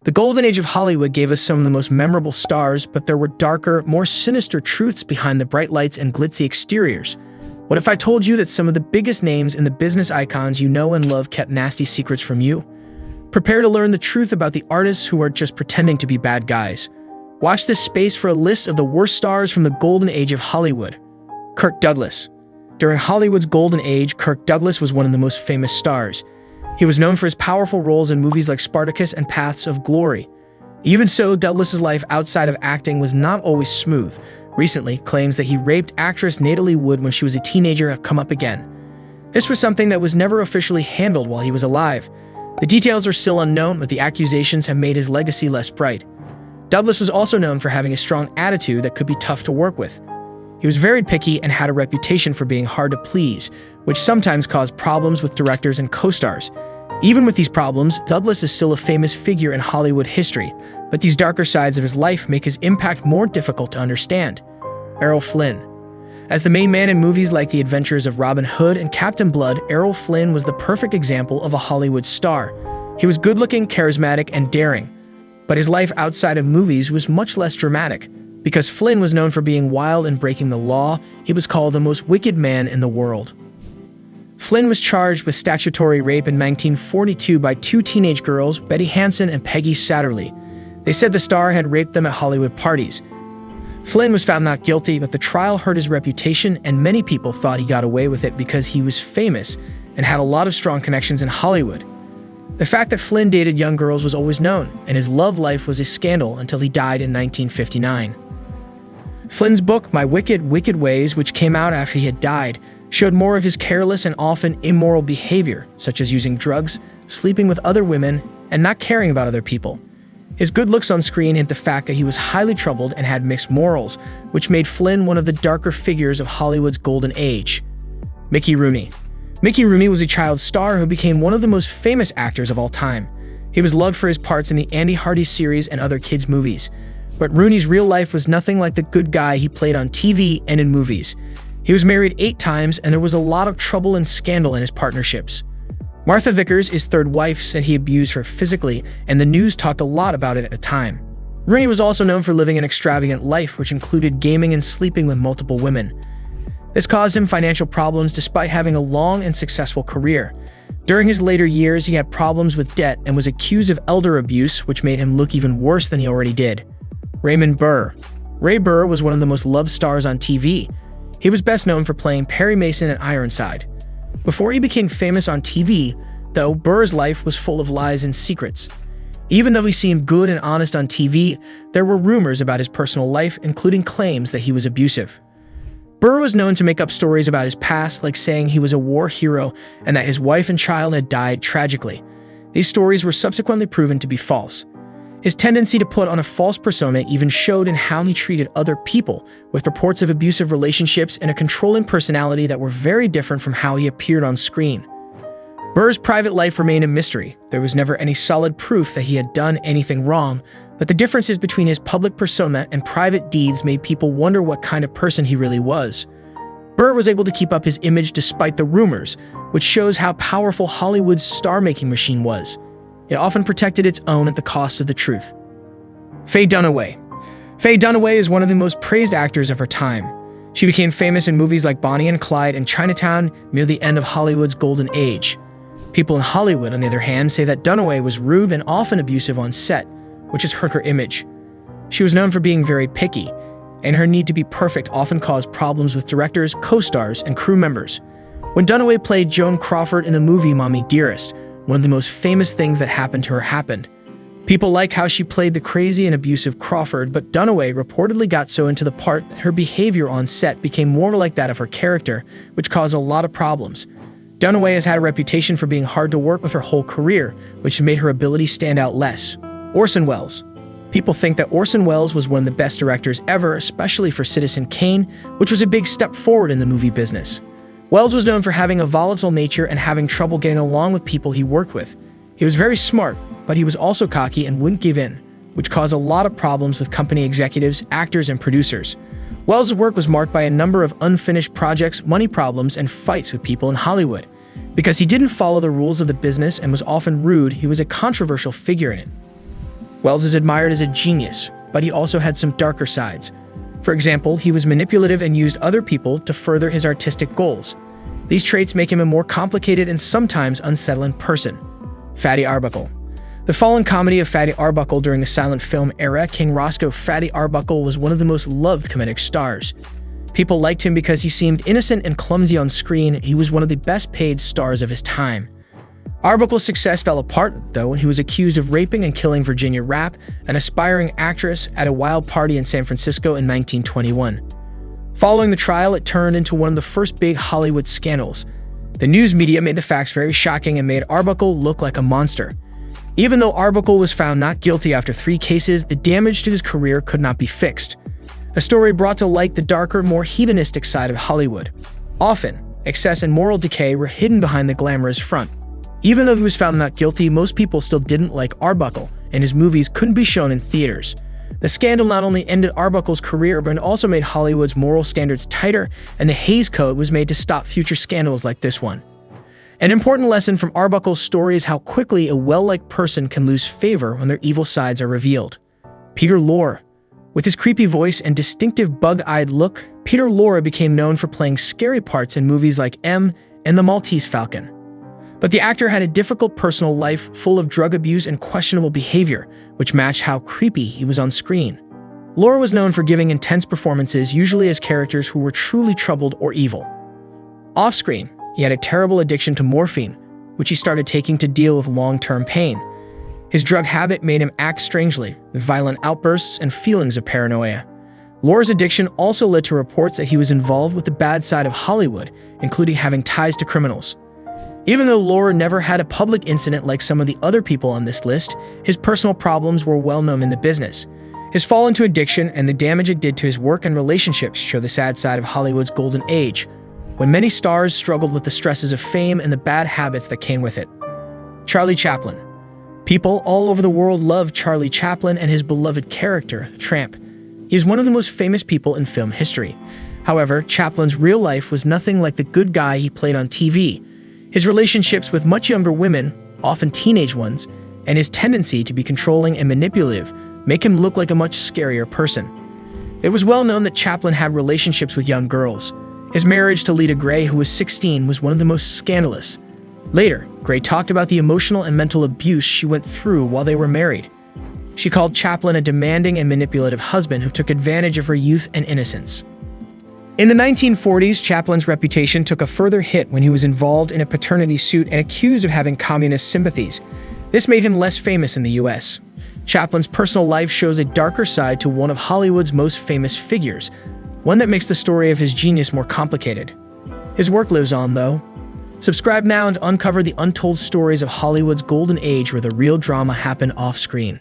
The golden age of Hollywood gave us some of the most memorable stars, but there were darker, more sinister truths behind the bright lights and glitzy exteriors. What if I told you that some of the biggest names and the business icons you know and love kept nasty secrets from you? Prepare to learn the truth about the artists who are just pretending to be bad guys. Watch this space for a list of the worst stars from the golden age of Hollywood. Kirk Douglas. During Hollywood's golden age, Kirk Douglas was one of the most famous stars. He was known for his powerful roles in movies like Spartacus and Paths of Glory. Even so, Douglas's life outside of acting was not always smooth. Recently, claims that he raped actress Natalie Wood when she was a teenager have come up again. This was something that was never officially handled while he was alive. The details are still unknown, but the accusations have made his legacy less bright. Douglas was also known for having a strong attitude that could be tough to work with. He was very picky and had a reputation for being hard to please, which sometimes caused problems with directors and co-stars. Even with these problems, Douglas is still a famous figure in Hollywood history, but these darker sides of his life make his impact more difficult to understand. Errol Flynn. As the main man in movies like The Adventures of Robin Hood and Captain Blood, Errol Flynn was the perfect example of a Hollywood star. He was good-looking, charismatic, and daring, but his life outside of movies was much less dramatic. Because Flynn was known for being wild and breaking the law, he was called the most wicked man in the world. Flynn was charged with statutory rape in 1942 by two teenage girls, Betty Hansen and Peggy Satterley. They said the star had raped them at Hollywood parties. Flynn was found not guilty, but the trial hurt his reputation, and many people thought he got away with it because he was famous and had a lot of strong connections in Hollywood. The fact that Flynn dated young girls was always known, and his love life was a scandal until he died in 1959. Flynn's book, My Wicked, Wicked Ways, which came out after he had died, showed more of his careless and often immoral behavior, such as using drugs, sleeping with other women, and not caring about other people. His good looks on screen hid the fact that he was highly troubled and had mixed morals, which made Flynn one of the darker figures of Hollywood's golden age. Mickey Rooney. Mickey Rooney was a child star who became one of the most famous actors of all time. He was loved for his parts in the Andy Hardy series and other kids' movies. But Rooney's real life was nothing like the good guy he played on TV and in movies. He was married 8 times, and there was a lot of trouble and scandal in his partnerships. Martha Vickers, his third wife, said he abused her physically, and the news talked a lot about it at the time. Rooney was also known for living an extravagant life, which included gaming and sleeping with multiple women. This caused him financial problems despite having a long and successful career. During his later years, he had problems with debt and was accused of elder abuse, which made him look even worse than he already did. Raymond Burr. Ray Burr was one of the most loved stars on TV. He was best known for playing Perry Mason in Ironside. Before he became famous on TV, though, Burr's life was full of lies and secrets. Even though he seemed good and honest on TV, there were rumors about his personal life, including claims that he was abusive. Burr was known to make up stories about his past, like saying he was a war hero and that his wife and child had died tragically. These stories were subsequently proven to be false. His tendency to put on a false persona even showed in how he treated other people, with reports of abusive relationships and a controlling personality that were very different from how he appeared on screen. Burr's private life remained a mystery. There was never any solid proof that he had done anything wrong, but the differences between his public persona and private deeds made people wonder what kind of person he really was. Burr was able to keep up his image despite the rumors, which shows how powerful Hollywood's star-making machine was. It often protected its own at the cost of the truth. Faye Dunaway. Faye Dunaway is one of the most praised actors of her time. She became famous in movies like Bonnie and Clyde and Chinatown near the end of Hollywood's golden age. People in Hollywood, on the other hand, say that Dunaway was rude and often abusive on set, which has hurt her image. She was known for being very picky, and her need to be perfect often caused problems with directors, co-stars, and crew members. When Dunaway played Joan Crawford in the movie Mommy Dearest, one of the most famous things that happened to her happened. People like how she played the crazy and abusive Crawford, but Dunaway reportedly got so into the part that her behavior on set became more like that of her character, which caused a lot of problems. Dunaway has had a reputation for being hard to work with her whole career, which made her ability stand out less. Orson Welles. People think that Orson Welles was one of the best directors ever, especially for Citizen Kane, which was a big step forward in the movie business. Welles was known for having a volatile nature and having trouble getting along with people he worked with. He was very smart, but he was also cocky and wouldn't give in, which caused a lot of problems with company executives, actors, and producers. Welles' work was marked by a number of unfinished projects, money problems, and fights with people in Hollywood. Because he didn't follow the rules of the business and was often rude, he was a controversial figure in it. Welles is admired as a genius, but he also had some darker sides. For example, he was manipulative and used other people to further his artistic goals. These traits make him a more complicated and sometimes unsettling person. Fatty Arbuckle. The fallen comedy of Fatty Arbuckle during the silent film era, King Roscoe Fatty Arbuckle was one of the most loved comedic stars. People liked him because he seemed innocent and clumsy on screen. He was one of the best-paid stars of his time. Arbuckle's success fell apart, though, when he was accused of raping and killing Virginia Rapp, an aspiring actress, at a wild party in San Francisco in 1921. Following the trial, it turned into one of the first big Hollywood scandals. The news media made the facts very shocking and made Arbuckle look like a monster. Even though Arbuckle was found not guilty after 3 cases, the damage to his career could not be fixed. A story brought to light the darker, more hedonistic side of Hollywood. Often, excess and moral decay were hidden behind the glamorous front. Even though he was found not guilty, most people still didn't like Arbuckle, and his movies couldn't be shown in theaters. The scandal not only ended Arbuckle's career, but it also made Hollywood's moral standards tighter, and the Hays Code was made to stop future scandals like this one. An important lesson from Arbuckle's story is how quickly a well-liked person can lose favor when their evil sides are revealed. Peter Lorre. With his creepy voice and distinctive bug-eyed look, Peter Lorre became known for playing scary parts in movies like M and The Maltese Falcon. But the actor had a difficult personal life full of drug abuse and questionable behavior, which matched how creepy he was on screen. Lorre was known for giving intense performances, usually as characters who were truly troubled or evil. Off-screen, he had a terrible addiction to morphine, which he started taking to deal with long-term pain. His drug habit made him act strangely, with violent outbursts and feelings of paranoia. Lorre's addiction also led to reports that he was involved with the bad side of Hollywood, including having ties to criminals. Even though Lorre never had a public incident like some of the other people on this list, his personal problems were well known in the business. His fall into addiction and the damage it did to his work and relationships show the sad side of Hollywood's golden age, when many stars struggled with the stresses of fame and the bad habits that came with it. Charlie Chaplin. People all over the world love Charlie Chaplin and his beloved character, Tramp. He is one of the most famous people in film history. However, Chaplin's real life was nothing like the good guy he played on TV. His relationships with much younger women, often teenage ones, and his tendency to be controlling and manipulative make him look like a much scarier person. It was well known that Chaplin had relationships with young girls. His marriage to Lita Grey, who was 16, was one of the most scandalous. Later, Grey talked about the emotional and mental abuse she went through while they were married. She called Chaplin a demanding and manipulative husband who took advantage of her youth and innocence. In the 1940s, Chaplin's reputation took a further hit when he was involved in a paternity suit and accused of having communist sympathies. This made him less famous in the US. Chaplin's personal life shows a darker side to one of Hollywood's most famous figures, one that makes the story of his genius more complicated. His work lives on, though. Subscribe now and uncover the untold stories of Hollywood's golden age where the real drama happened off-screen.